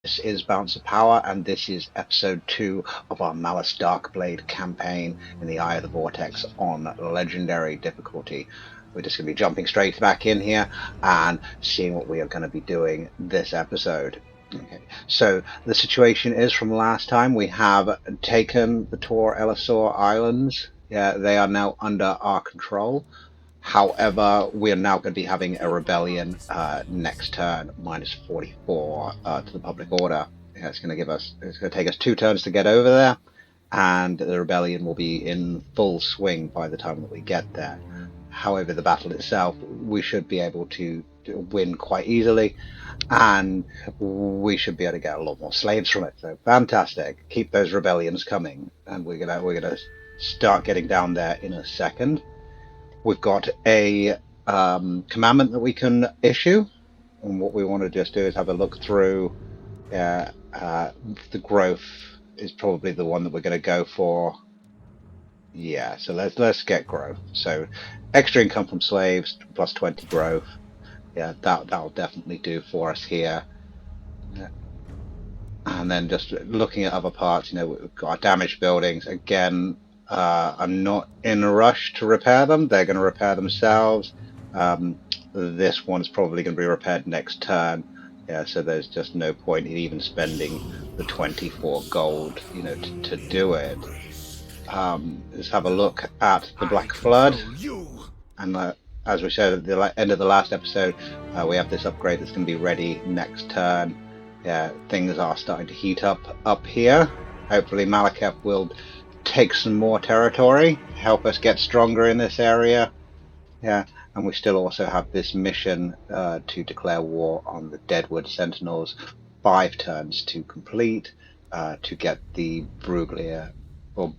This is Balance of Power, and this is episode 2 of our Malus Darkblade campaign in the Eye of the Vortex on Legendary difficulty. We're just going to be jumping straight back in here and seeing what we are going to be doing this episode. Okay, so the situation is from last time we have taken the Tor-Elisor Islands. Yeah, they are now under our control. However, we are now going to be having a rebellion next turn, minus 44 to the public order. Yeah, it's going to take us 2 turns to get over there, and the rebellion will be in full swing by the time that we get there. However, the battle itself, we should be able to win quite easily, and we should be able to get a lot more slaves from it. So fantastic! Keep those rebellions coming, and we're gonna start getting down there in a second. We've got a commandment that we can issue, and what we want to just do is have a look through. The growth is probably the one that we're going to go for. Yeah, so let's get growth. So extra income from slaves plus 20 growth. Yeah, that'll definitely do for us here. Yeah. And then just looking at other parts, we've got our damaged buildings again. I'm not in a rush to repair them. They're going to repair themselves. This one's probably going to be repaired next turn. Yeah, so there's just no point in even spending the 24 gold, to do it. Let's have a look at the Black Flood. And as we said at the end of the last episode, we have this upgrade that's going to be ready next turn. Yeah, things are starting to heat up here. Hopefully Malaketh will take some more territory, help us get stronger in this area. Yeah, and we still also have this mission to declare war on the Deadwood Sentinels. 5 turns to complete to get the Bruglia, or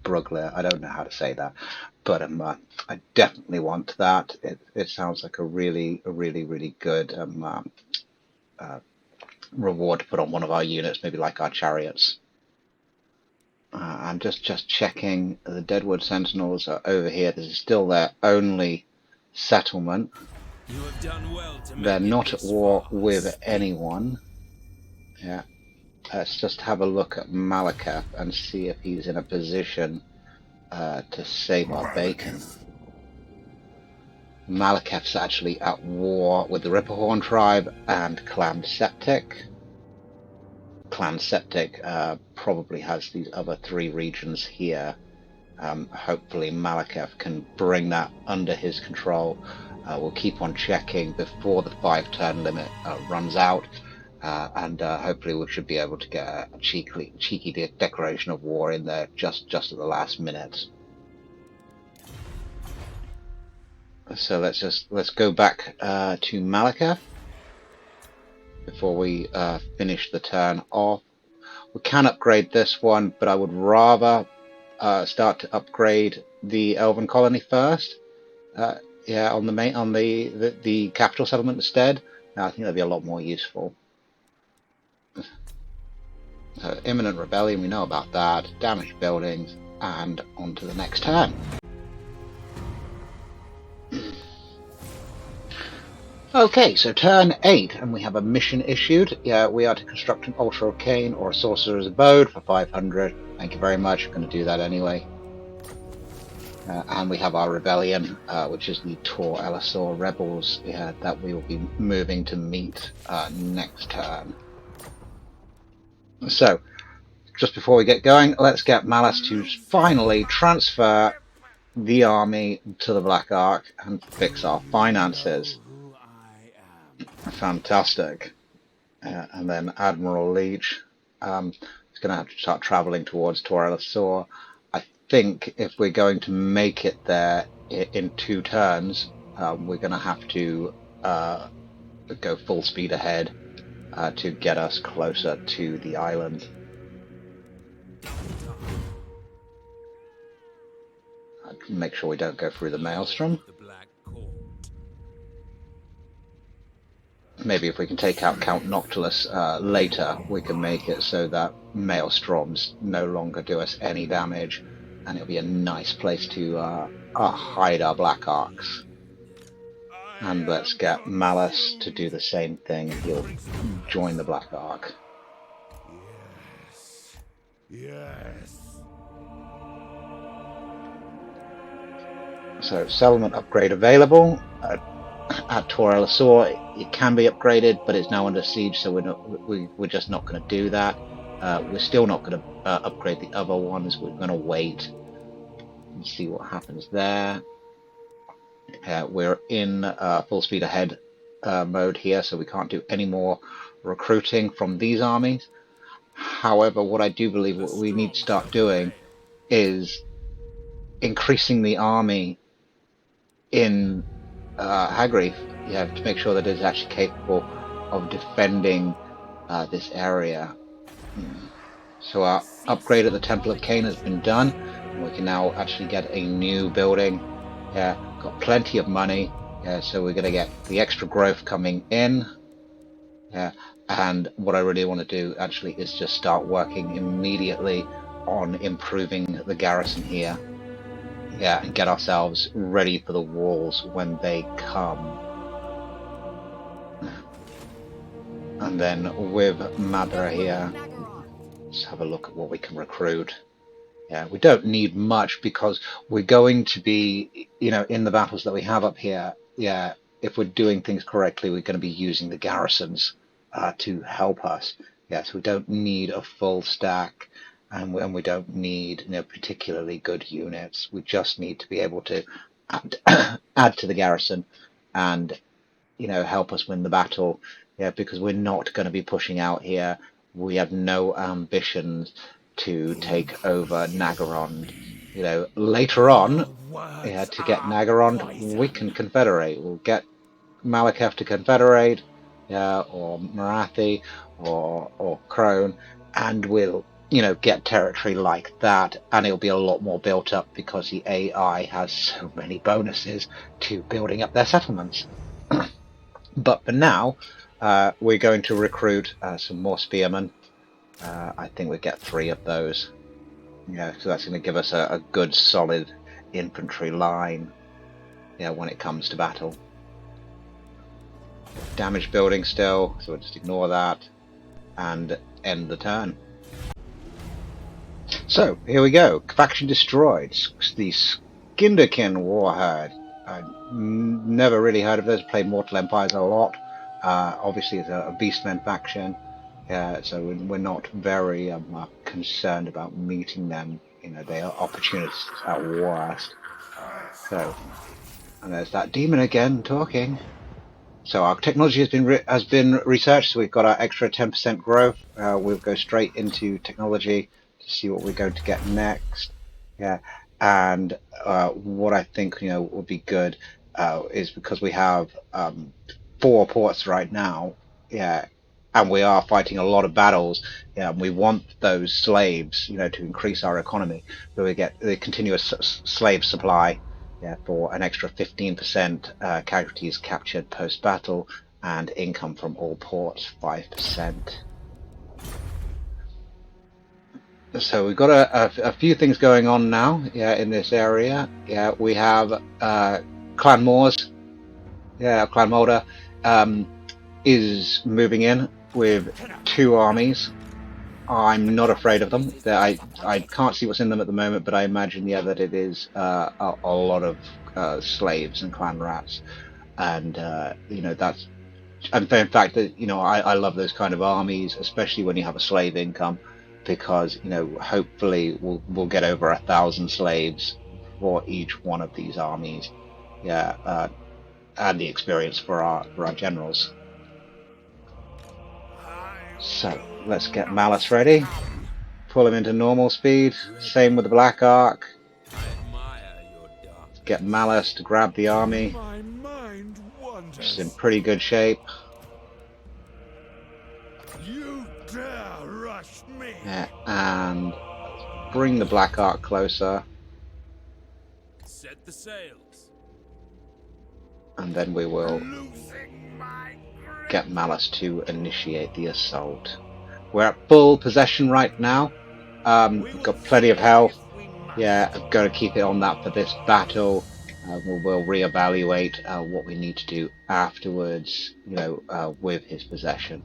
Bruglia, I don't know how to say that, but I definitely want that. It sounds like a really good reward to put on one of our units, maybe like our chariots. I'm just checking. The Deadwood Sentinels are over here. This is still their only settlement. You have done well to They're not at war with anyone. Yeah. Let's just have a look at Malaketh and see if he's in a position to save our bacon. Malaketh's actually at war with the Ripperhorn tribe and Clan Septic. Clan Septic probably has these other 3 regions here. Hopefully Malaketh can bring that under his control. We'll keep on checking before the 5-turn limit runs out, and hopefully we should be able to get a cheeky declaration of war in there just at the last minute. So let's go back to Malaketh before we finish the turn off. We can upgrade this one, but I would rather start to upgrade the Elven colony first. Yeah, on the capital settlement instead. I think that'd be a lot more useful. Imminent rebellion, we know about that. Damaged buildings, and on to the next turn. Okay, so turn 8, and we have a mission issued. Yeah, we are to construct an Ultra Arcane or a Sorcerer's Abode for 500. Thank you very much. I'm going to do that anyway. And we have our rebellion, which is the Tor-Elisor rebels, that we will be moving to meet next turn. So, just before we get going, let's get Malus to finally transfer the army to the Black Ark and fix our finances. Fantastic. And then Admiral Leech is going to have to start traveling towards Tor-Elisor. I think if we're going to make it there in 2 turns, we're going to have to go full speed ahead to get us closer to the island. Make sure we don't go through the Maelstrom. Maybe if we can take out Count Noctilus later, we can make it so that Maelstroms no longer do us any damage, and it'll be a nice place to hide our Black Arks. And let's get Malus to do the same thing. He'll join the Black Ark. Yes. So settlement upgrade available at Totalwar. It can be upgraded, but it's now under siege, so we're just not going to do that. We're still not going to upgrade the other ones. We're going to wait and see what happens there. We're in full speed ahead mode here, so we can't do any more recruiting from these armies. However, what I do believe what we need to start doing is increasing the army in Hag Graef, to make sure that it's actually capable of defending this area. So our upgrade at the Temple of Cain has been done, and we can now actually get a new building. Yeah, got plenty of money. Yeah, so we're going to get the extra growth coming in. Yeah, and what I really want to do actually is just start working immediately on improving the garrison here. Yeah, and get ourselves ready for the walls when they come. And then with Madra here, let's have a look at what we can recruit. Yeah, we don't need much because we're going to be, in the battles that we have up here, yeah, if we're doing things correctly, we're going to be using the garrisons to help us. Yeah, so we don't need a full stack, and we don't need, particularly good units. We just need to be able to add to the garrison and, help us win the battle. Yeah, because we're not going to be pushing out here. We have no ambitions to take over Nagarond. Later on, to get Nagarond, we can confederate. We'll get Malaketh to confederate, or Marathi, or Crone, and we'll, get territory like that, and it'll be a lot more built up because the AI has so many bonuses to building up their settlements. But for now, we're going to recruit some more spearmen. I think we get 3 of those. So that's going to give us a good solid infantry line, when it comes to battle. Damaged building still, so we'll just ignore that and end the turn. So here we go. Faction destroyed. The Skinderkin Warherd. I never really heard of this. Played Mortal Empires a lot. Obviously, it's a Beastmen faction. So we're not very concerned about meeting them. They are opportunists at worst. So, and there's that demon again talking. So our technology has been researched. So we've got our extra 10% growth. We'll go straight into technology to see what we're going to get next. Yeah, and what I think would be good is because we have 4 ports right now. Yeah, and we are fighting a lot of battles. Yeah, and we want those slaves, to increase our economy. So we get the continuous slave supply. Yeah, for an extra 15% casualties captured post-battle, and income from all ports 5%. So we've got a few things going on now, in this area. Yeah, we have Clan Moors. Yeah, Clan Mulder is moving in with 2 armies. I'm not afraid of them. I can't see what's in them at the moment, but I imagine, that it is a lot of slaves and clan rats, and that's, and in fact, that I love those kind of armies, especially when you have a slave income, because hopefully we'll get over 1,000 slaves for each one of these armies. Yeah, and the experience for our generals. So let's get Malus ready. Pull him into normal speed. Same with the Black Ark. Get Malus to grab the army, which is in pretty good shape. Yeah, and bring the Black Ark closer. Set the sails. And then we will get Malus to initiate the assault. We're at full possession right now. We've got plenty of health. Yeah, I've got to keep it on that for this battle. We'll reevaluate what we need to do afterwards, with his possession.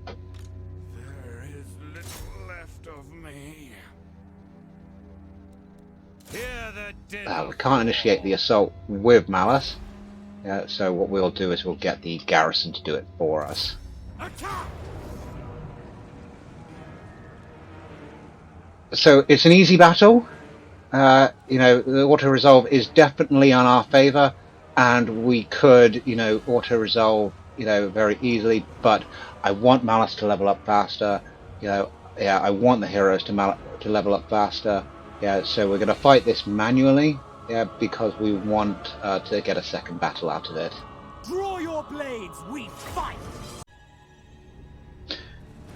There is little left of me. Hear the We din. can't initiate the assault with Malus, so what we'll do is we'll get the garrison to do it for us. Attack! So it's an easy battle. The auto resolve is definitely on our favor, and we could, auto resolve, very easily. But I want Malus to level up faster. I want the heroes to level up faster. Yeah, so we're going to fight this manually. Yeah, because we want to get a second battle out of it. Draw your blades, we fight!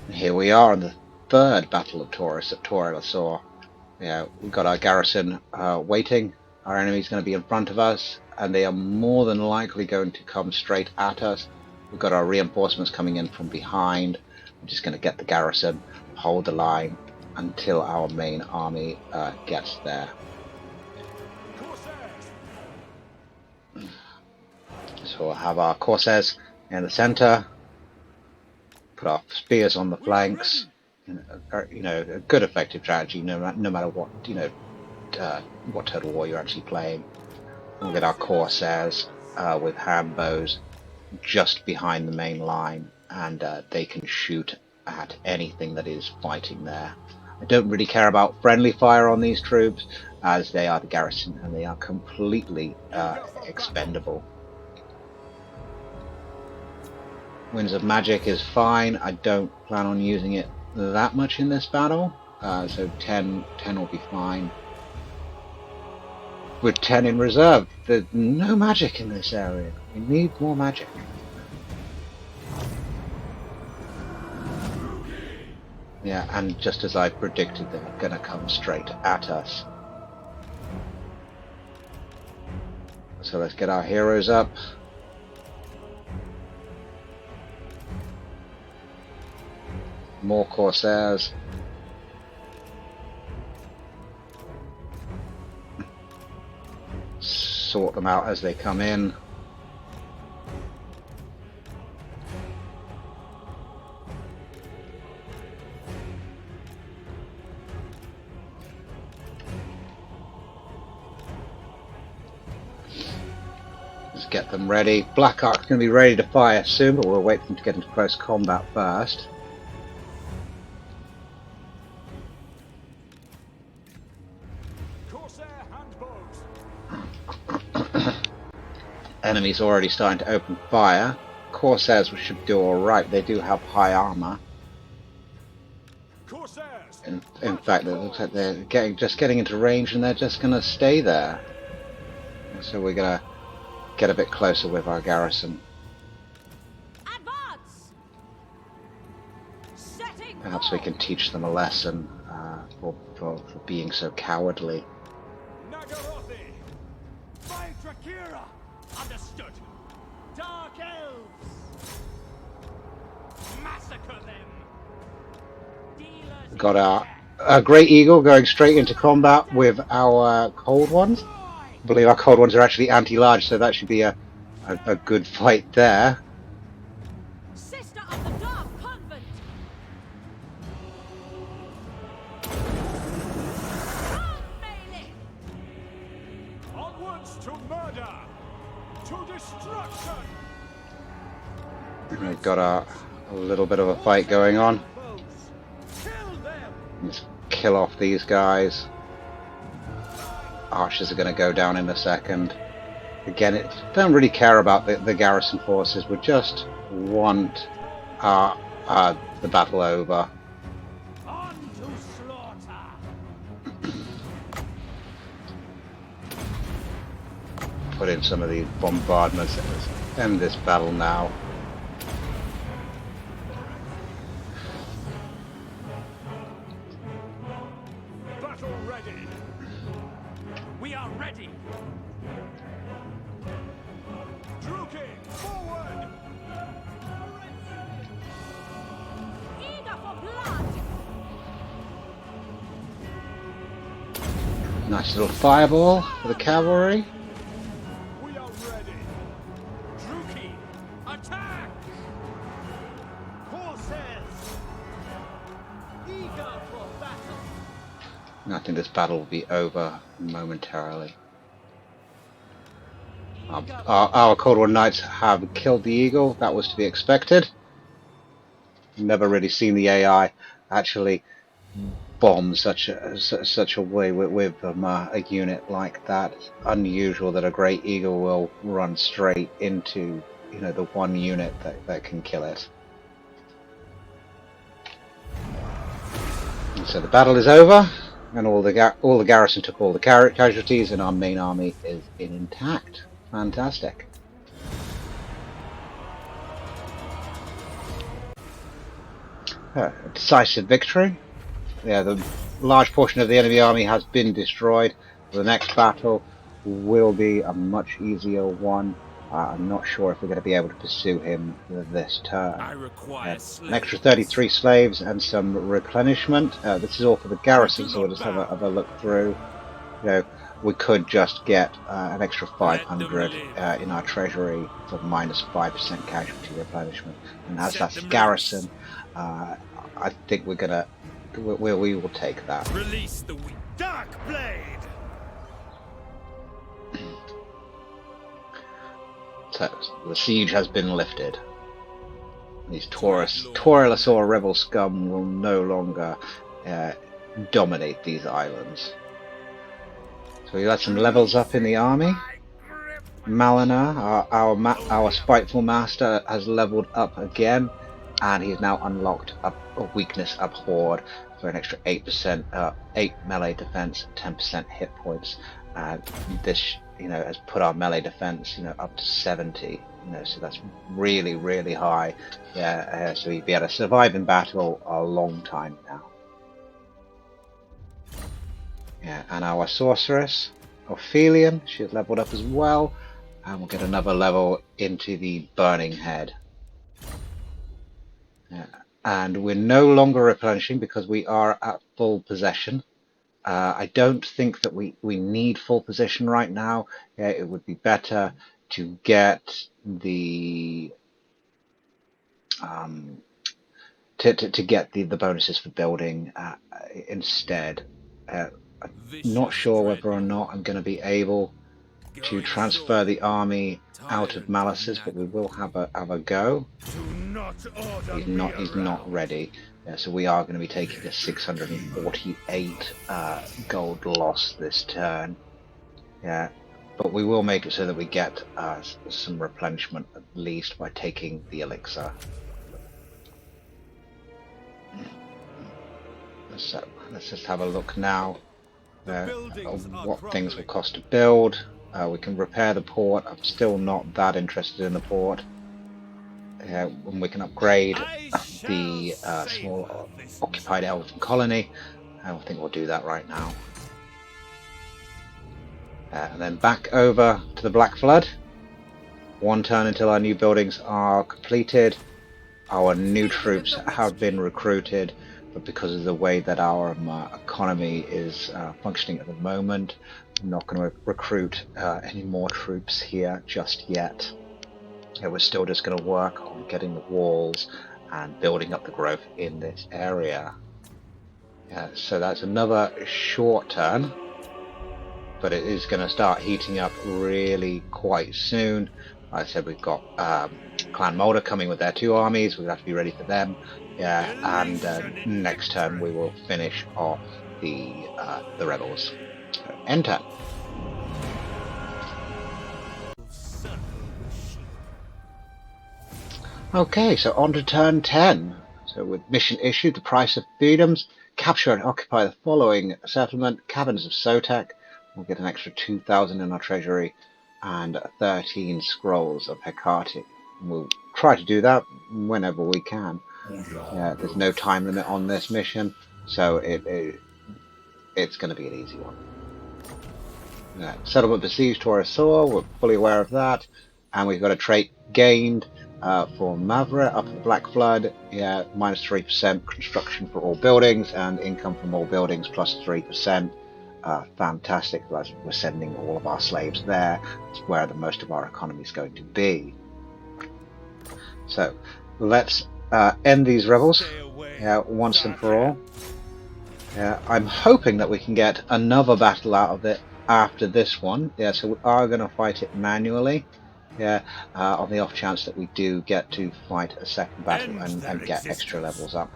And here we are in the third battle of Taurus at Totalwar. We've got our garrison waiting. Our enemy's going to be in front of us, and they are more than likely going to come straight at us. We've got our reinforcements coming in from behind. We're just going to get the garrison, hold the line until our main army gets there. So we'll have our Corsairs in the center, put our spears on the flanks. A good effective strategy, no matter what what Total War you're actually playing. We'll get our Corsairs with hand bows just behind the main line, and they can shoot at anything that is fighting there. I don't really care about friendly fire on these troops, as they are the garrison and they are completely expendable. Winds of Magic is fine. I don't plan on using it that much in this battle, so 10 will be fine. With 10 in reserve, there's no magic in this area. We need more magic. Yeah, and just as I predicted, they're going to come straight at us. So let's get our heroes up. More Corsairs. Sort them out as they come in. Let's get them ready. Black Ark's going to be ready to fire soon, but we'll wait for them to get into close combat first. Enemies already starting to open fire. Corsairs should do alright, they do have high armor. In fact, it looks like they're just getting into range and they're just going to stay there. So we're going to get a bit closer with our garrison. Perhaps we can teach them a lesson for being so cowardly. Understood. Dark elves. Massacre them. Dealers Got our Great Eagle going straight into combat with our Cold Ones. I believe our Cold Ones are actually anti-large, so that should be a good fight there. Sister of the Dark Convent. Onwards to murder. To destruction. We've got a little bit of a fight going on. Let's kill off these guys. Archers are going to go down in a second. Again, don't really care about the garrison forces. We just want the battle over. On to slaughter. Put in some of these bombardments. Let's end this battle now. Battle ready. We are ready. Druking, forward. Eager for blood. Nice little fireball for the cavalry. We are ready. Druki, attack. Corsairs. Eager for battle. And I think this battle will be over momentarily. Our Cold War Knights have killed the eagle. That was to be expected. Never really seen the AI actually bomb such a way with a unit like that. It's unusual that a Great Eagle will run straight into the one unit that can kill it. And so the battle is over, and all the garrison took all the casualties, and our main army is intact. Fantastic. Decisive victory. Yeah, the large portion of the enemy army has been destroyed. The next battle will be a much easier one. I'm not sure if we're going to be able to pursue him this turn. I require An extra 33 slaves and some replenishment. This is all for the garrison, so we'll just have a look through. We could just get an extra 500 in our treasury for minus 5% casualty replenishment, and as that's a garrison, I think we will take that. Release the Darkblade. So the siege has been lifted. These Tauralosaur rebel scum will no longer dominate these islands. So we got some levels up in the army. Malina, our spiteful master, has leveled up again, and he's now unlocked a weakness abhorred for an extra 8%, 8 melee defense, 10% hit points. And this, has put our melee defense, up to 70. So that's really, really high. Yeah, so he'd be able to survive in battle a long time now. Yeah, and our sorceress, Ophelion, she's leveled up as well, and we'll get another level into the Burning Head. Yeah. And we're no longer replenishing because we are at full possession. I don't think that we need full possession right now. Yeah, it would be better to get the to get the bonuses for building instead. I'm not sure whether or not I'm going to be able to transfer the army out of Malus's, but we will have a go. He's not ready. Yeah, so we are going to be taking a 648 gold loss this turn. Yeah, but we will make it so that we get some replenishment at least by taking the elixir. So let's just have a look now what things will cost to build. We can repair the port. I'm still not that interested in the port. When we can upgrade the small occupied elven colony, I think we'll do that right now. And then back over to the Black Flood. One turn until our new buildings are completed. Our new troops have been recruited, but because of the way that our economy is functioning at the moment, I'm not going to recruit any more troops here just yet. We're still just going to work on getting the walls and building up the growth in this area. So that's another short turn, but it is going to start heating up really quite soon. Like I said, we've got Clan Mulder coming with their 2 armies. We have to be ready for them. And next turn we will finish off the rebels. So, end turn. Okay, so on to turn 10. So with mission issued, the price of freedoms, capture and occupy the following settlement, Caverns of Sotek. We'll get an extra 2,000 in our treasury and 13 scrolls of Hecate. We'll try to do that whenever we can. There's no time limit on this mission, so it's going to be an easy one. Settlement besieged Tauralosaur, we're fully aware of that, and we've got a trait gained for Mavra up at the Black Flood. Minus 3% construction for all buildings and income from all buildings plus 3%. Fantastic. We're sending all of our slaves there. It's where most of our economy is going to be. So let's end these rebels once and for all. I'm hoping that we can get another battle out of it after this one. Yeah, so we are going to fight it manually. Yeah, on the off chance that we do get to fight a second battle End their and get extra existence. levels up.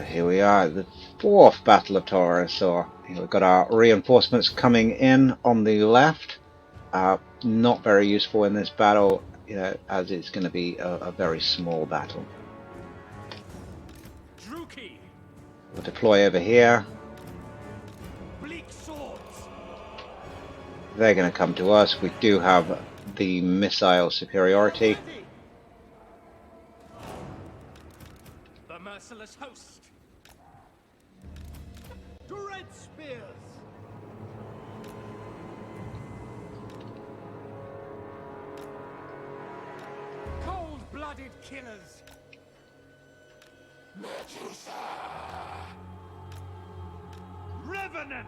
Here we are, the fourth Battle of Totalwar. We've got our reinforcements coming in on the left. Not very useful in this battle, as it's going to be a very small battle. We'll deploy over here. Bleak swords. They're going to come to us. We do have the missile superiority. The merciless host. Dread spears. Cold-blooded killers. Revenant.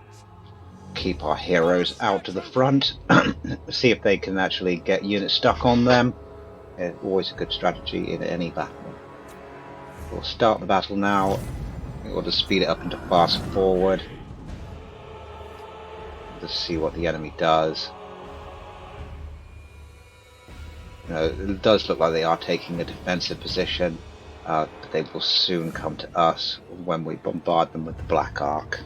Keep our heroes out to the front. See if they can actually get units stuck on them. It's always a good strategy in any battle. We'll start the battle now. We'll just speed it up into fast forward. Just see what the enemy does. It does look like they are taking a defensive position, but they will soon come to us when we bombard them with the Black Arc.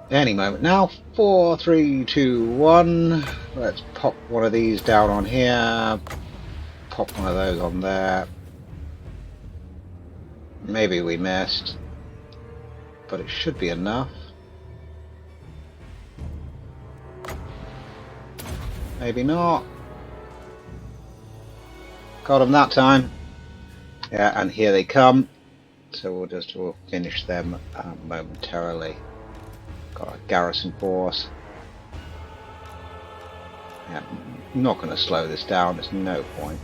Any moment now. 4, 3, 2, 1. Let's pop one of these down on here. Pop one of those on there. Maybe we missed, but it should be enough. Maybe not. Got them that time. Yeah, and here they come. So we'll finish them momentarily. Got a garrison force. Yeah, I'm not going to slow this down. There's no point.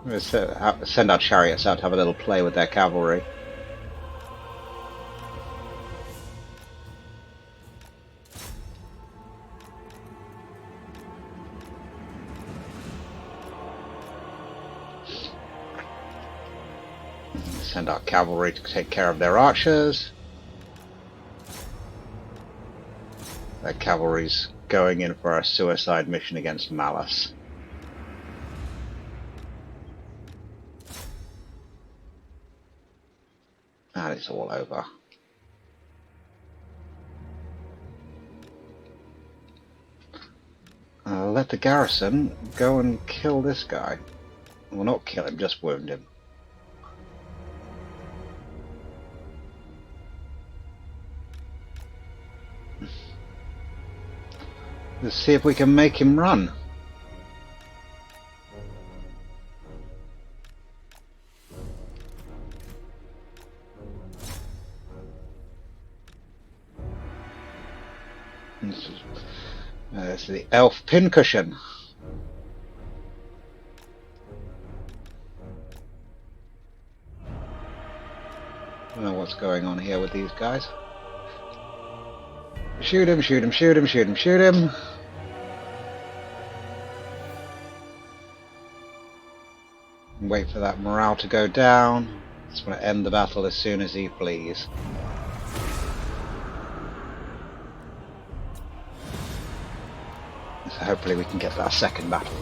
We'll send our chariots out to have a little play with their cavalry. Send our cavalry to take care of their archers. Their cavalry's going in for a suicide mission against Malus. And it's all over. Let the garrison go and kill this guy. Well, not kill him, just wound him. Let's see if we can make him run. This is the elf pincushion. I don't know what's going on here with these guys. Shoot him, shoot him, shoot him, shoot him, shoot him. Wait for that morale to go down. Just want to end the battle as soon as he flees. So hopefully we can get that second battle.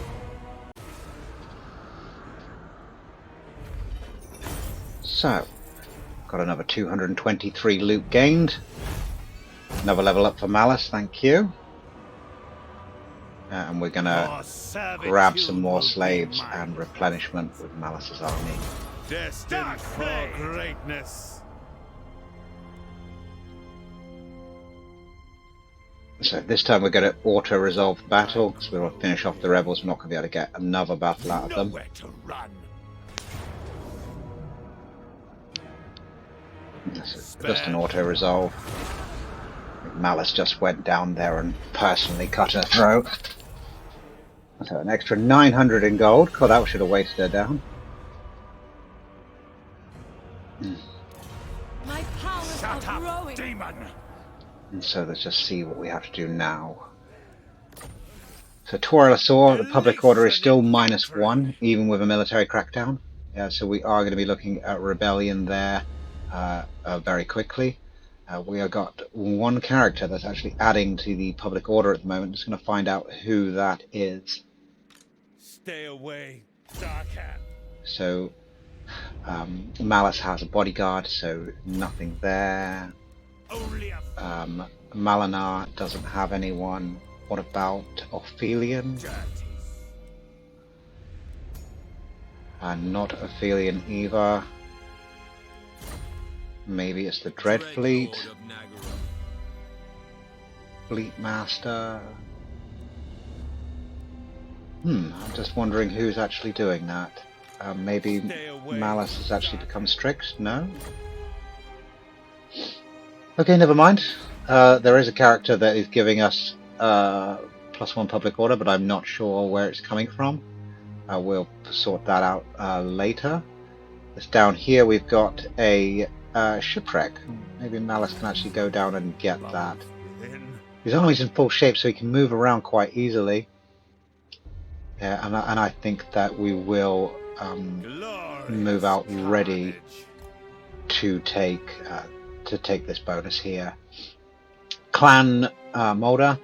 So, got another 223 loot gained. Another level up for Malus, thank you. And we're gonna grab some more slaves and replenishment with Malus's army. Destined for greatness. So this time we're going to auto-resolve the battle, because we're going to finish off the rebels. We're not going to be able to get another battle out of them. Nowhere to run. Just an auto-resolve. Malus just went down there and personally cut her throat. So an extra 900 in gold. God, that should have weighted her down. My powers are Shut up, growing. demon. And so let's just see what we have to do now. So Totalwar, the public order is still Elation and -1, victory. even with a military crackdown. Yeah, so we are going to be looking at rebellion there very quickly. We have got one character that's actually adding to the public order at the moment. Just going to find out who that is. Stay away, Dark Hand. So Malus has a bodyguard, so nothing there. Only a Malinar doesn't have anyone. What about Ophelion? dirty. Not Ophelion either. Maybe it's the Dread Fleet. Fleet Master. I'm just wondering who's actually doing that. Maybe Malus has actually become strict? No? Okay, never mind. There is a character that is giving us +1 public order, but I'm not sure where it's coming from. We'll sort that out later. Just down here we've got a shipwreck. Maybe Malus can actually go down and get that. His army's in full shape, so he can move around quite easily. Yeah, and I think that we will move out ready to take this bonus here. Clan Mulder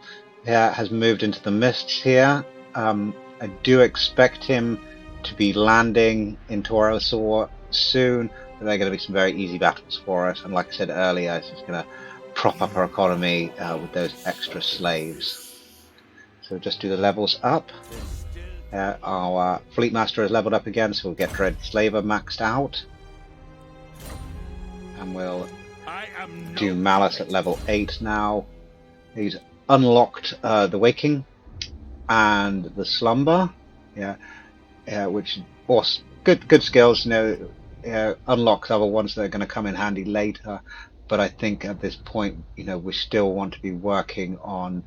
has moved into the mists here. I do expect him to be landing in Totalwar soon. They're going to be some very easy battles for us, and like I said earlier, it's just going to prop up our economy with those extra slaves. So just do the levels up. Our Fleet Master is leveled up again, so we'll get Dread Slaver maxed out. And we'll do Malus at level 8 now. He's unlocked the Waking and the Slumber, which was good skills. Unlocks other ones that are going to come in handy later. But I think at this point, we still want to be working on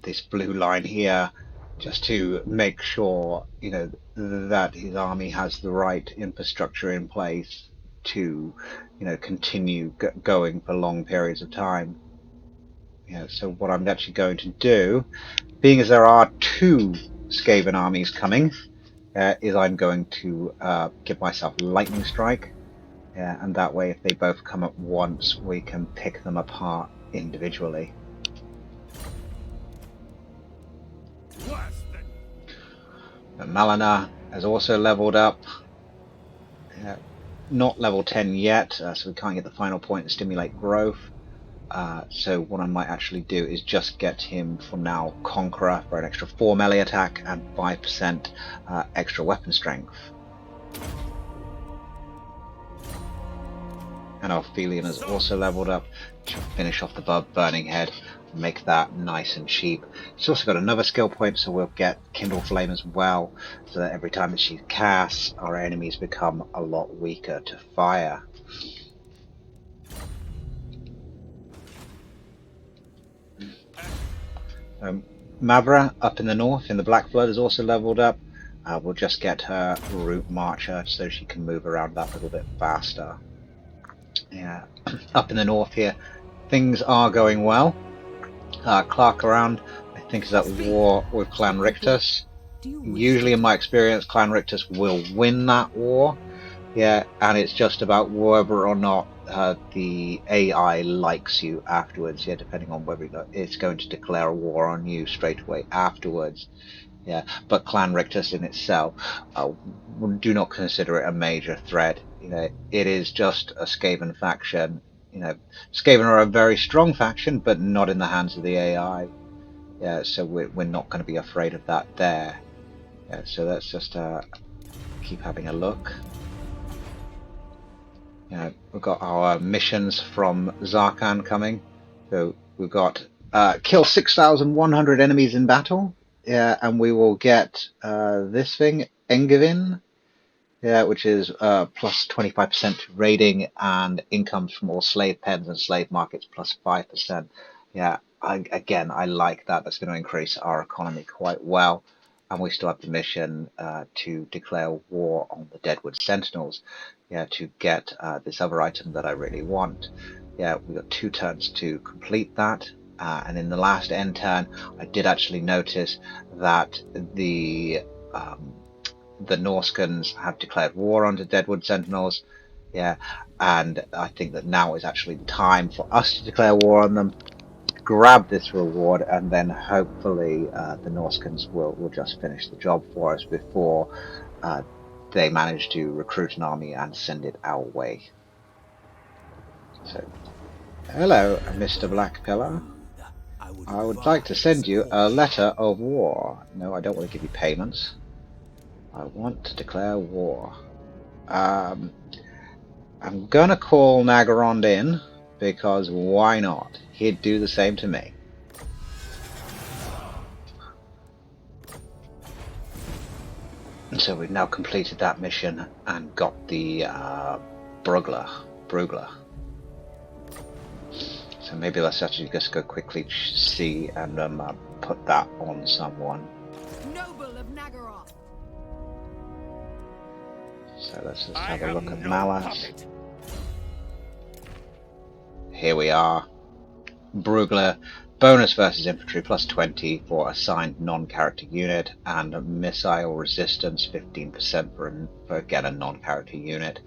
this blue line here, just to make sure, that his army has the right infrastructure in place to, continue going for long periods of time. So what I'm actually going to do, being as there are 2 Skaven armies coming, is I'm going to give myself Lightning Strike, and that way if they both come at once, we can pick them apart individually. Malinar has also leveled up, not level 10 yet, so we can't get the final point and stimulate growth. So what I might actually do is just get him from now Conqueror for an extra 4 melee attack and 5% extra weapon strength. And our Ophelion has also leveled up to finish off the Burning Head, make that nice and cheap. She's also got another skill point, so we'll get Kindle Flame as well, so that every time that she casts, our enemies become a lot weaker to fire. Mavra up in the north in the Black Blood is also leveled up. We'll just get her Root Marcher so she can move around that a little bit faster. Yeah, up in the north here, things are going well. Clark around, I think, is at war with Clan Rictus. Usually, in my experience, Clan Rictus will win that war. Yeah, and it's just about whether or not the AI likes you afterwards. Yeah, depending on whether it's going to declare a war on you straight away afterwards. Yeah, but Clan Rictus in itself, do not consider it a major threat. It is just a Skaven faction. Skaven are a very strong faction, but not in the hands of the AI. Yeah, so we're not going to be afraid of that there. Yeah, so let's just keep having a look. We've got our missions from Zarkan coming. So we've got kill 6,100 enemies in battle. Yeah, and we will get this thing, Engevin, which is plus 25% raiding and incomes from all slave pens and slave markets plus 5%. Yeah, again, I like that. That's going to increase our economy quite well. And we still have the mission to declare war on the Deadwood Sentinels, to get this other item that I really want. Yeah, we've got 2 turns to complete that. and in the last end turn, I did actually notice that the Norskans have declared war on the Deadwood Sentinels. Yeah, and I think that now is actually the time for us to declare war on them, grab this reward, and then hopefully the Norskans will just finish the job for us before they manage to recruit an army and send it our way. So, hello, Mr. Blackpillar. I would like to send you a letter of war. No, I don't want to give you payments. I want to declare war. I'm gonna call Nagarond in, because why not? He'd do the same to me. So we've now completed that mission and got the Brugler. So maybe let's actually just go quickly see and put that on someone. Noble of Nagaroth. So let's just I have a look am at no Malus. puppet. Here we are. Brugler, bonus versus infantry plus 20 for assigned non-character unit, and missile resistance 15% for again a non-character unit.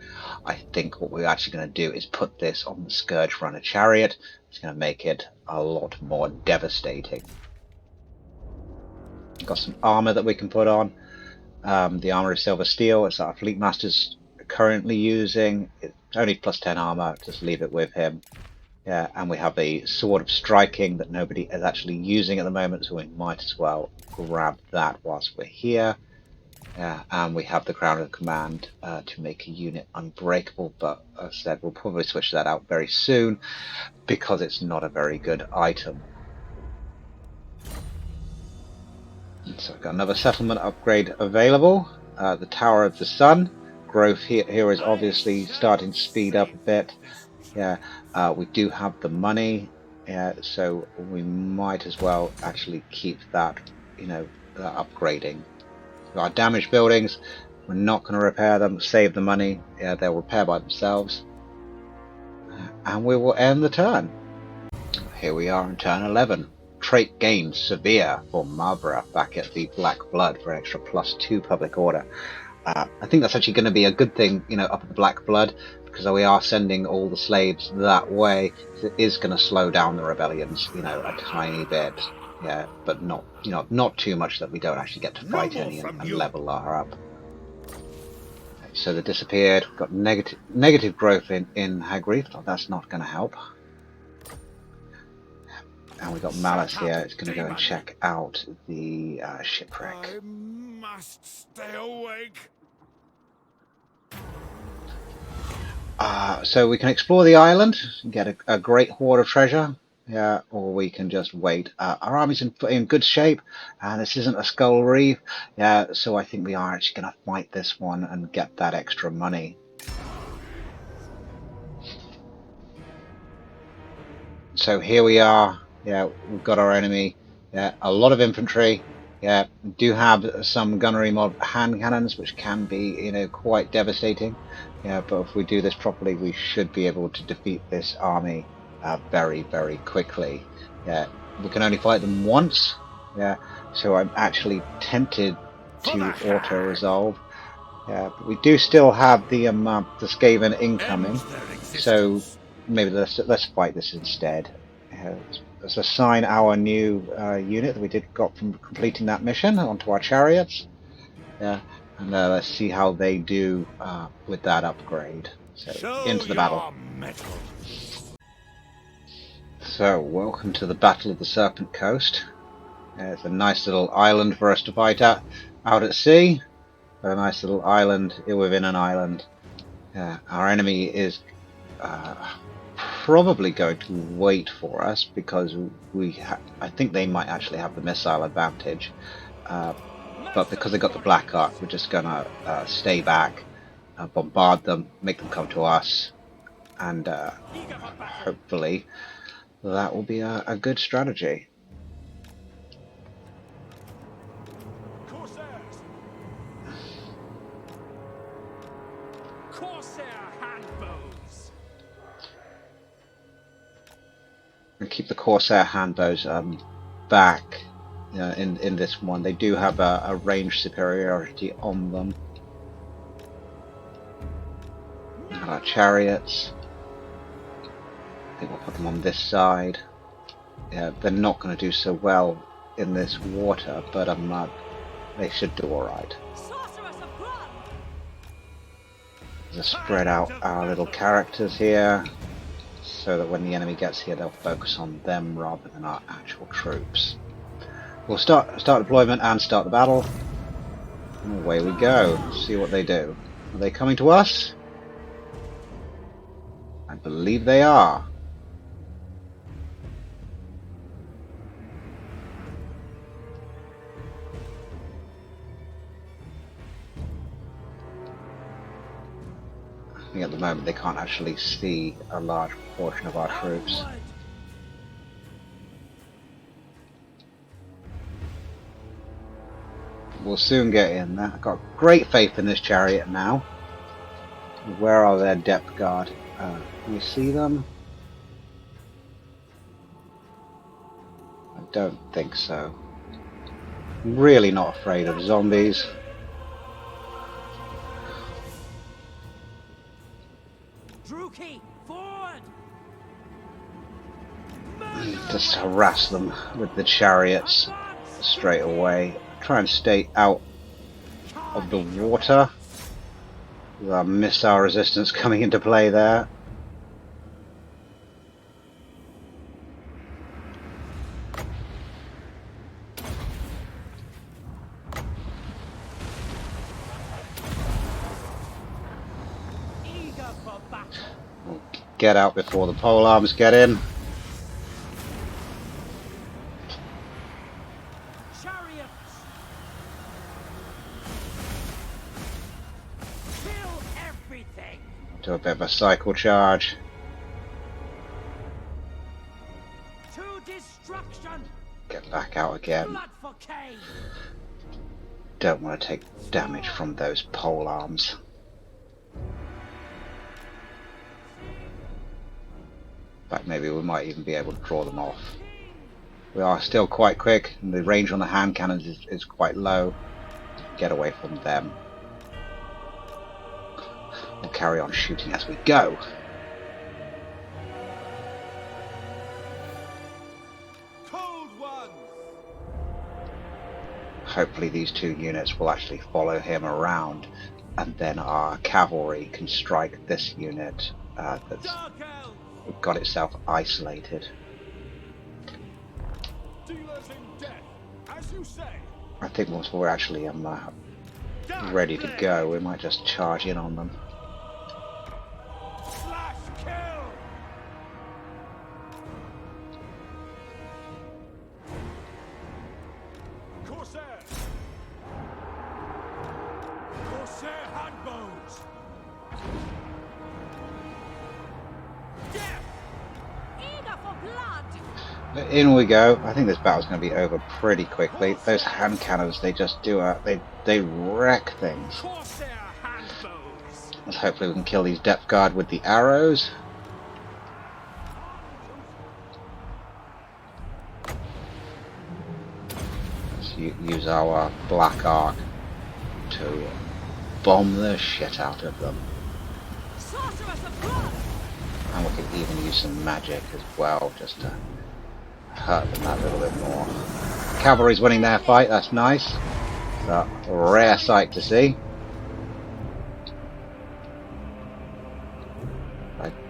I think what we're actually going to do is put this on the Scourge Runner Chariot. It's going to make it a lot more devastating. Got some armor that we can put on. The armor is silver steel. It's our Fleet Master's currently using. It's only plus 10 armor. Just leave it with him. Yeah, and we have a Sword of Striking that nobody is actually using at the moment, so we might as well grab that whilst we're here. Yeah, and we have the Crown of Command to make a unit unbreakable, but as I said, we'll probably switch that out very soon because it's not a very good item. So we've got another settlement upgrade available. The Tower of the Sun. Growth here is obviously starting to speed up a bit. Yeah, we do have the money, so we might as well actually keep that, upgrading. So our damaged buildings, we're not going to repair them, save the money. Yeah, they'll repair by themselves. And we will end the turn. Here we are in turn 11. Trait gain severe for Mavra back at the Black Blood for an extra +2 public order. I think that's actually going to be a good thing, up at the Black Blood, because we are sending all the slaves that way. It is going to slow down the rebellions, a tiny bit, yeah, but not too much that we don't actually get to fight any and level her up. Okay, so they disappeared. We've got negative growth in Hag Graef. Oh, that's not going to help. And we've got Malus here. It's going to go and check out the shipwreck. I must stay awake. So we can explore the island and get a great hoard of treasure, yeah, or we can just wait. Our army's in good shape, and this isn't a Skull Reef, yeah, so I think we are actually going to fight this one and get that extra money. So here we are, yeah, we've got our enemy, yeah, a lot of infantry, yeah, we do have some gunnery mod hand cannons, which can be, quite devastating. Yeah, but if we do this properly, we should be able to defeat this army very, very quickly. Yeah, we can only fight them once. Yeah, so I'm actually tempted to auto-resolve. Yeah, but we do still have the Skaven incoming, so maybe let's fight this instead. Let's assign our new unit that we got from completing that mission onto our chariots. Yeah. And let's see how they do with that upgrade. So, into the battle. So, welcome to the Battle of the Serpent Coast. It's a nice little island for us to fight out at sea. A nice little island within an island. Our enemy is probably going to wait for us because I think they might actually have the missile advantage. But because they got the Black Ark, we're just gonna stay back, bombard them, make them come to us, and hopefully that will be a good strategy. Corsair handbows. And keep the Corsair handbows back. In this one, they do have a range superiority on them. And our chariots, I think we'll put them on this side. Yeah, they're not going to do so well in this water, but they should do all right. Just spread out our little characters here, so that when the enemy gets here, they'll focus on them rather than our actual troops. We'll start deployment and start the battle. And away we go. See what they do. Are they coming to us? I believe they are. I think at the moment they can't actually see a large proportion of our troops. We'll soon get in there. I've got great faith in this chariot now. Where are their depth guard? Can you see them? I don't think so. I'm really not afraid of zombies. Just harass them with the chariots straight away. Try and stay out of the water. With our missile resistance coming into play there. We'll get out before the pole arms get in. Do a bit of a cycle charge. To destruction. Get back out again. Don't want to take damage from those pole arms. In fact, maybe we might even be able to draw them off. We are still quite quick, and the range on the hand cannons is quite low. Get away from them. We'll carry on shooting as we go. Hopefully these two units will actually follow him around, and then our cavalry can strike this unit that's got itself isolated. I think once we're actually ready to go, we might just charge in on them. In we go. I think this battle's going to be over pretty quickly. Those hand cannons, they just do they wreck things. Let's hopefully we can kill these depth guard with the arrows. Let's use our black arc to bomb the shit out of them. And we can even use some magic as well, just to hurt them that little bit more. Cavalry's winning their fight, that's nice. It's a rare sight to see.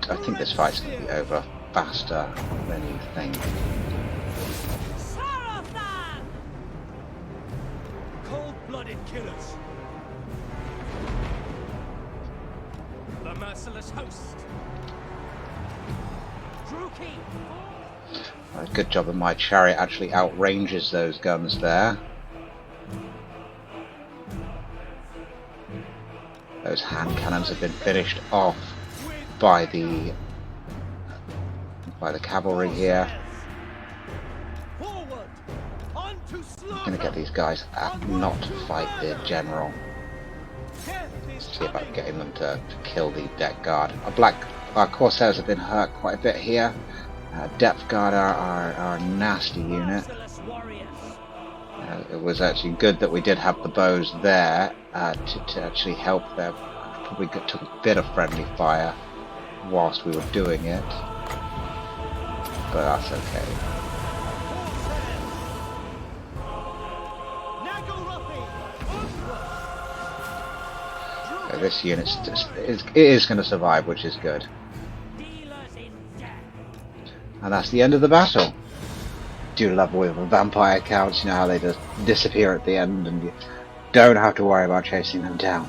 I think this fight's going to be over faster than you think. Cold-blooded killers. The merciless host. A good job of my chariot actually outranges those guns there. Those hand cannons have been finished off by the cavalry here. I'm gonna get these guys not to fight their general. See if I can get them to kill the deck guard. Our Corsairs have been hurt quite a bit here, Depth Guard are our nasty unit. Merciless warriors. It was actually good that we did have the bows there to actually help them. Probably took a bit of friendly fire whilst we were doing it, but that's okay. This unit is going to survive, which is good. And that's the end of the battle. Do love with vampire counts, you know how they just disappear at the end and you don't have to worry about chasing them down.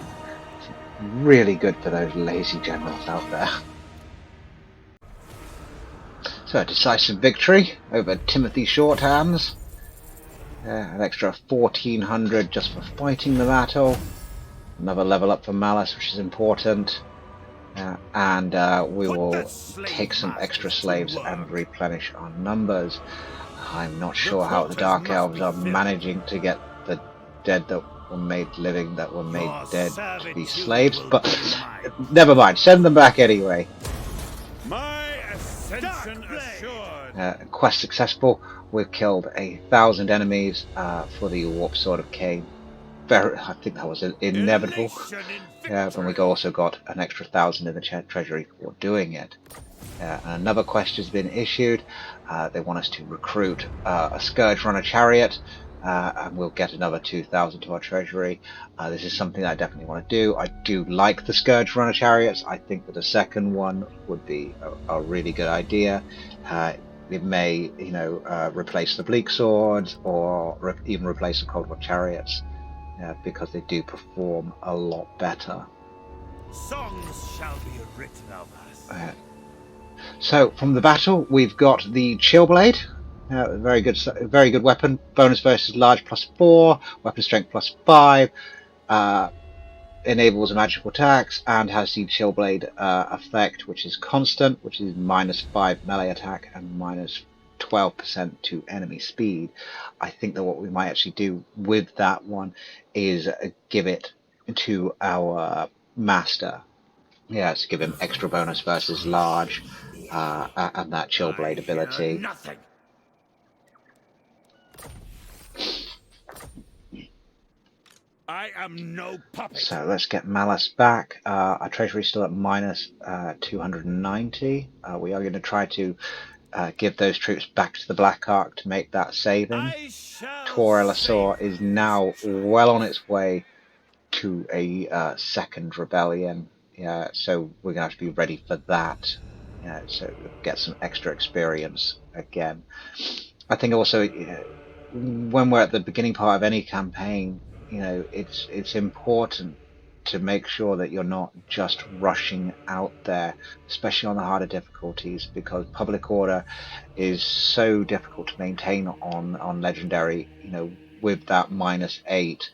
It's really good for those lazy generals out there. So a decisive victory over Timothy Shorthands. An extra 1400 just for fighting the battle. Another level up for Malus, which is important. And we will take some extra slaves and replenish our numbers. I'm not sure how the Dark Elves are managing to get the dead that were made living, that were made dead, to be slaves, but never mind, send them back anyway. My ascension assured. Quest successful. We've killed 1,000 enemies for the Warp Sword of Cain. I think that was inevitable. But we also got an extra 1,000 in the treasury for doing it. Another quest has been issued. They want us to recruit a Scourge Runner Chariot, and we'll get another 2,000 to our treasury. This is something that I definitely want to do. I do like the Scourge Runner Chariots. I think that a second one would be a really good idea. It may, replace the Bleak Swords or even replace the Cold War Chariots, because they do perform a lot better. Songs shall be written of us. So from the battle, we've got the Chillblade, very good weapon. Bonus versus large +4, weapon strength +5, enables magical attacks, and has the Chillblade effect, which is constant, which is -5 melee attack and -12% to enemy speed. I think that what we might actually do with that one is give it to our master. Yeah, to give him extra bonus versus large, and that Chillblade ability. Nothing. I am no puppet. So let's get Malus back. Our treasury is still at -290. We are going to try to give those troops back to the Black Ark to make that saving. Tor Elisor is now well on its way to a second rebellion. Yeah, so we're gonna have to be ready for that. Yeah, so get some extra experience again. I think also when we're at the beginning part of any campaign, it's important to make sure that you're not just rushing out there, especially on the harder difficulties, because public order is so difficult to maintain on legendary. With that -8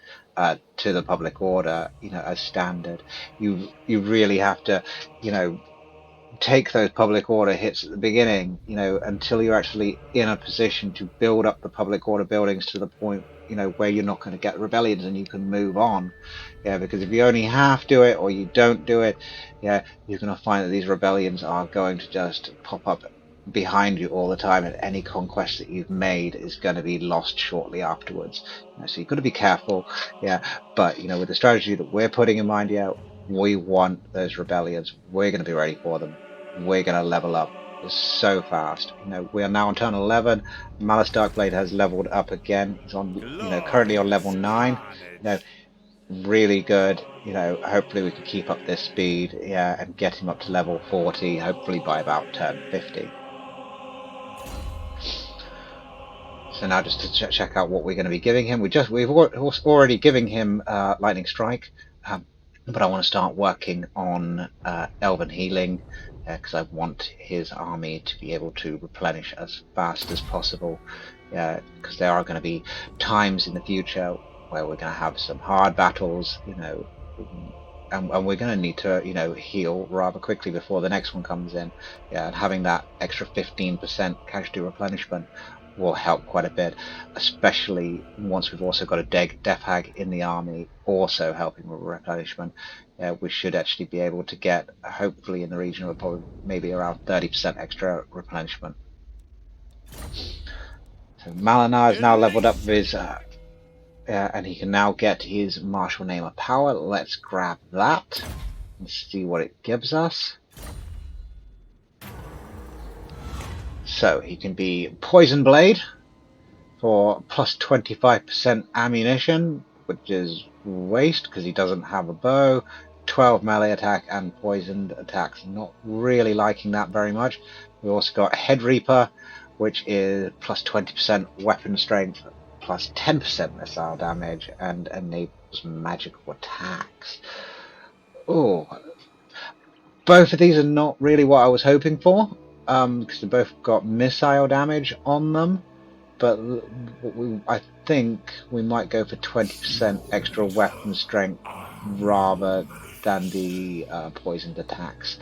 to the public order, as standard, you really have to, take those public order hits at the beginning, until you're actually in a position to build up the public order buildings to the point, where you're not going to get rebellions and you can move on. Yeah, because if you only half do it or you don't do it, yeah, you're going to find that these rebellions are going to just pop up behind you all the time, and any conquest that you've made is going to be lost shortly afterwards. So you've got to be careful. Yeah, but with the strategy that we're putting in mind, yeah, we want those rebellions. We're going to be ready for them. We're going to level up so fast. We are now on turn 11. Malus Darkblade has leveled up again. He's on, currently on level 9. Really good. Hopefully we can keep up this speed, yeah, and get him up to level 40, hopefully by about turn 50. So now just to check out what we're going to be giving him. We've already given him Lightning Strike, but I want to start working on Elven Healing, because I want his army to be able to replenish as fast as possible, because there are going to be times in the future where we're going to have some hard battles, and we're going to need to, heal rather quickly before the next one comes in. Yeah, and having that extra 15% casualty replenishment will help quite a bit, especially once we've also got a Death Hag in the army also helping with replenishment. We should actually be able to get, hopefully in the region of probably maybe around 30% extra replenishment So Malinar is now leveled up with his, Elation! and he can now get his martial name of power. Let's grab that and see what it gives us. So he can be Poison Blade for plus 25% ammunition, which is waste because he doesn't have a bow. 12 melee attack and poisoned attacks. Not really liking that very much. We also got Head Reaper, which is plus 20% weapon strength, plus 10% missile damage, and enables magical attacks. Oh, both of these are not really what I was hoping for, because they both got missile damage on them. But I think we might go for 20% extra weapon strength rather than the poisoned attacks.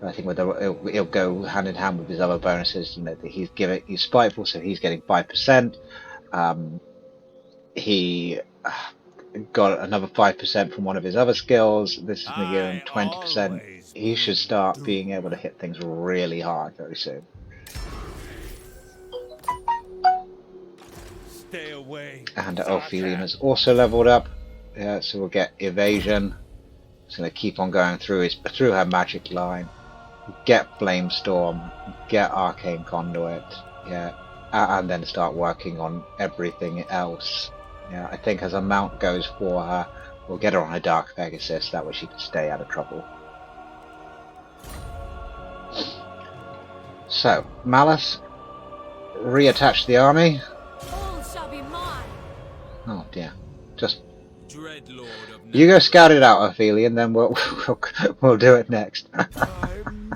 I think it'll go hand in hand with his other bonuses. You know, he's spiteful, so he's getting 5%. He got another 5% from one of his other skills. This is going to give him I 20%. always He should start do. being able to hit things really hard very soon. Stay away, And Ophelium Zartan. is also leveled up, so we'll get evasion. It's going to keep on going through her magic line. Get Flamestorm, get Arcane Conduit, yeah, and then start working on everything else. Yeah, I think as a mount goes for her, we'll get her on a Dark Pegasus. That way she can stay out of trouble. So Malus, reattach the army. All shall be mine. Oh dear, just Dreadlord of you go scout it out, Ophelia, and then we'll do it next. I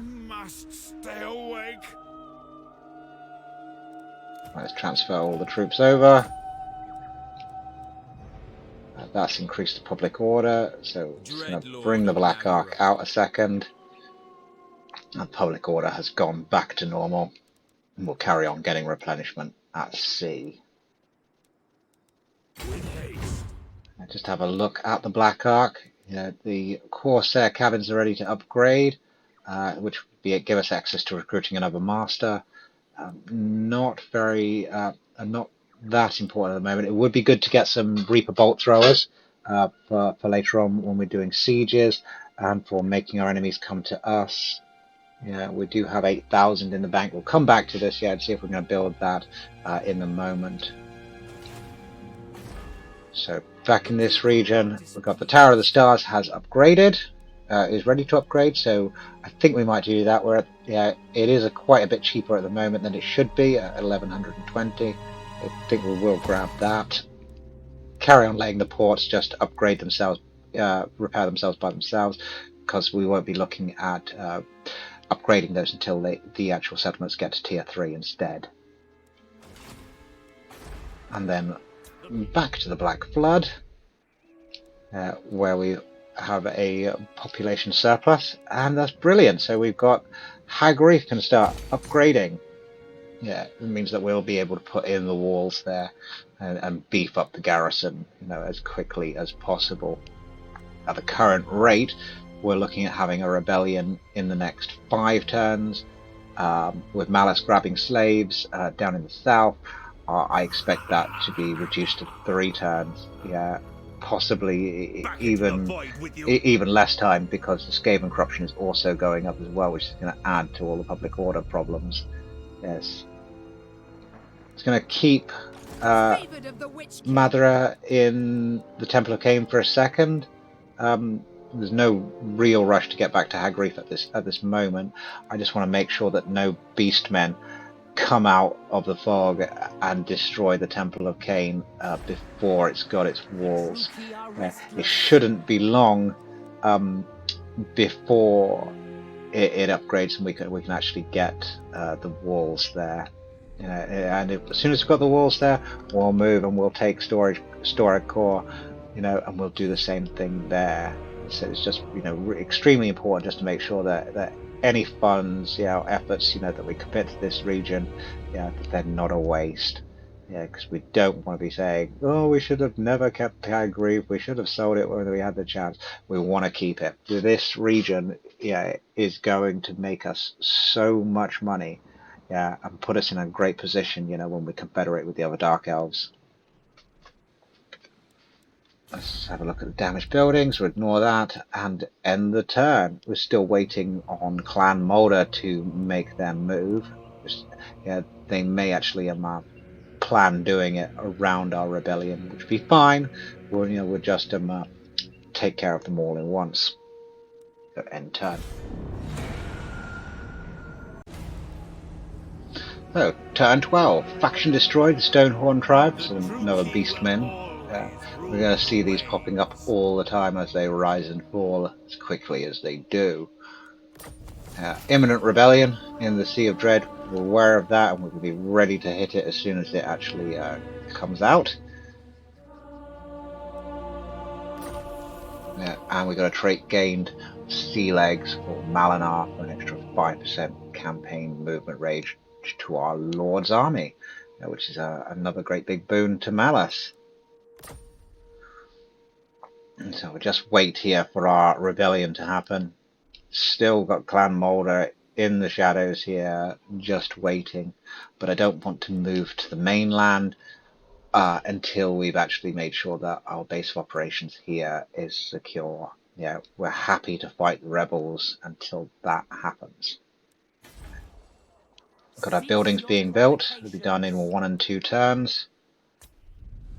must stay awake. Let's transfer all the troops over. That's increased the public order, so just going to bring the Black Ark out a second. And public order has gone back to normal, and we'll carry on getting replenishment at sea. With haste. Just have a look at the Black Ark. You know, the Corsair cabins are ready to upgrade, which would give us access to recruiting another master. Not that important at the moment. It would be good to get some Reaper bolt throwers for later on when we're doing sieges and for making our enemies come to us. Yeah, we do have 8,000 in the bank. We'll come back to this, and see if we're going to build that in a moment. So back in this region, we've got the Tower of the Stars has upgraded, is ready to upgrade. So I think we might do that. It is quite a bit cheaper at the moment than it should be at 1120. I think we will grab that. Carry on letting the ports just upgrade themselves, repair themselves by themselves, because we won't be looking at upgrading those until the actual settlements get to tier 3 instead. And then back to the Black Flood, where we have a population surplus, and that's brilliant. So we've got Hag Graef can start upgrading. Yeah, it means that we'll be able to put in the walls there and beef up the garrison, as quickly as possible. At the current rate, we're looking at having a rebellion in the next 5 turns, with Malus grabbing slaves down in the south. I expect that to be reduced to 3 turns. Yeah, possibly even less time, because the Skaven corruption is also going up as well, which is going to add to all the public order problems. Yes, it's going to keep Madara in the Temple of Cain for a second. There's no real rush to get back to Hag Graef at this moment. I just want to make sure that no beastmen come out of the fog and destroy the Temple of Cain before it's got its walls. It shouldn't be long before it upgrades and we can actually get the walls there. And as soon as we've got the walls there, we'll move and we'll take storage core, and we'll do the same thing there. So it's just extremely important just to make sure that any funds, efforts, that we commit to this region, that they're not a waste. Because we don't want to be saying, oh, we should have never kept Hag Graef, we should have sold it when we had the chance. We want to keep it. This region, is going to make us so much money yeah, and put us in a great position, you know, when we confederate with the other Dark Elves. Let's have a look at the damaged buildings. We'll ignore that and end the turn. We're still waiting on Clan Mulder to make their move. Yeah, they may actually plan doing it around our rebellion, which would be fine. We'll just take care of them all in once. So end turn. So, turn 12. Faction destroyed, the Stonehorn tribe, so another Beastmen. We're going to see these popping up all the time as they rise and fall as quickly as they do. Imminent rebellion in the Sea of Dread. We're aware of that and we'll be ready to hit it as soon as it actually comes out. And we got a trait gained Sea Legs or Malinar for an extra 5% campaign movement range to our Lord's army, which is another great big boon to Malus. And so we'll just wait here for our rebellion to happen. Still got Clan Mulder in the shadows here, just waiting, but I don't want to move to the mainland until we've actually made sure that our base of operations here is secure. Yeah, we're happy to fight the rebels until that happens. Got our buildings being built. It'll be done in 1 and 2 turns.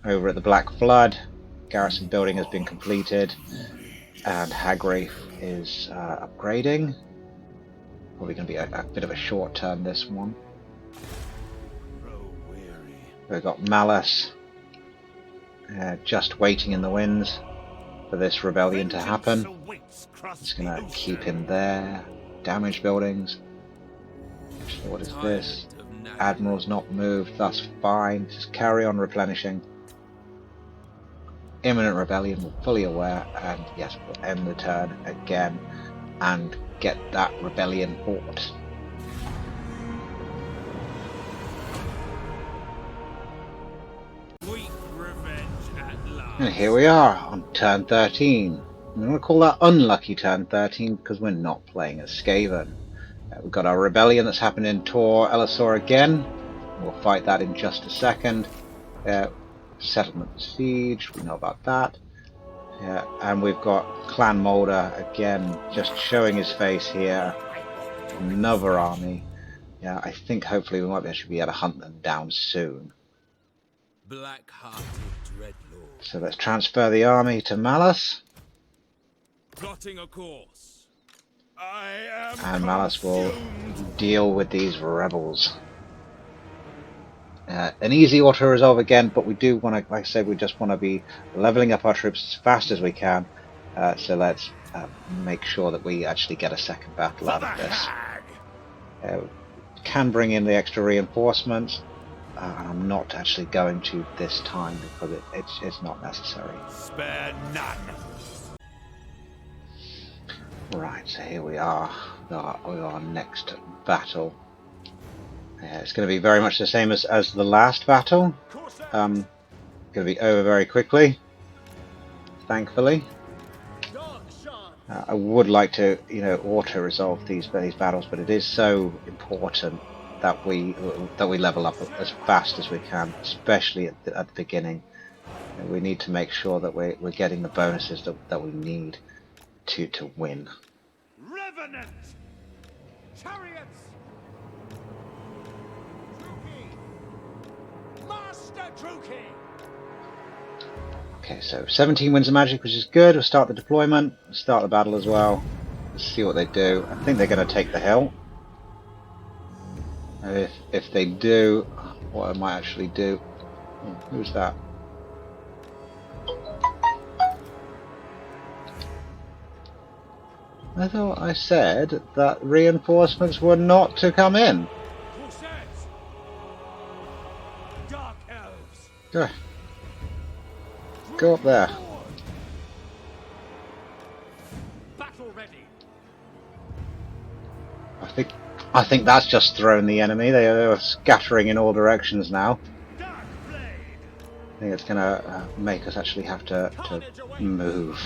Over at the Black Flood, garrison building has been completed, and Hag Graef is upgrading. Probably going to be a bit of a short turn, this one. We've got Malus just waiting in the winds for this rebellion to happen. Just going to keep him there. Damaged buildings. So what is this? Admiral's not moved, that's fine. Just carry on replenishing. Imminent rebellion, we're fully aware, and yes, we'll end the turn again and get that rebellion fought. And here we are on turn 13. I'm going to call that unlucky turn 13 because we're not playing as Skaven. We've got our rebellion that's happened in Tor Elisor again. We'll fight that in just a second. Settlement siege, we know about that. And we've got Clan Mulder again, just showing his face here. Another army. Yeah, I think hopefully we might actually be able to hunt them down soon. Black-hearted dreadlord. So let's transfer the army to Malus. Plotting a course. I am and Malus will deal with these rebels. An easy auto-resolve again, but we do want to, like I said, we just want to be leveling up our troops as fast as we can. So let's make sure that we actually get a second battle out of this. Can bring in the extra reinforcements, and I'm not actually going to this time because it's not necessary. Spare none. Right, so here we are with our next battle. It's going to be very much the same as the last battle. Going to be over very quickly, thankfully. I would like to, auto-resolve these battles, but it is so important that we level up as fast as we can, especially at the beginning. We need to make sure that we're getting the bonuses that we need to win. Revenant! Chariots! Master Druki! Okay, so 17 wins of magic, which is good. We'll start the deployment, start the battle as well. Let's see what they do. I think they're going to take the hill. If they do, what I might actually do... who's that? I thought I said that reinforcements were not to come in. Dark elves. Go up there. Battle ready. I think that's just thrown the enemy. They are scattering in all directions now. Darkblade. I think it's going to make us actually have to move.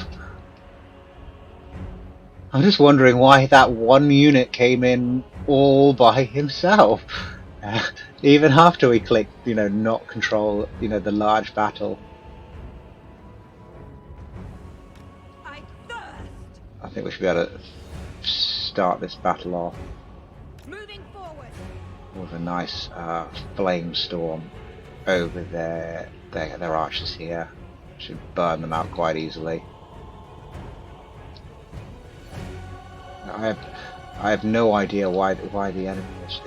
I'm just wondering why that one unit came in all by himself. Uh, Even after we clicked, not control, the large battle. I thirst. I think we should be able to start this battle off Moving forward. with a nice flame storm over their archers here. Should burn them out quite easily. I have no idea why the enemy is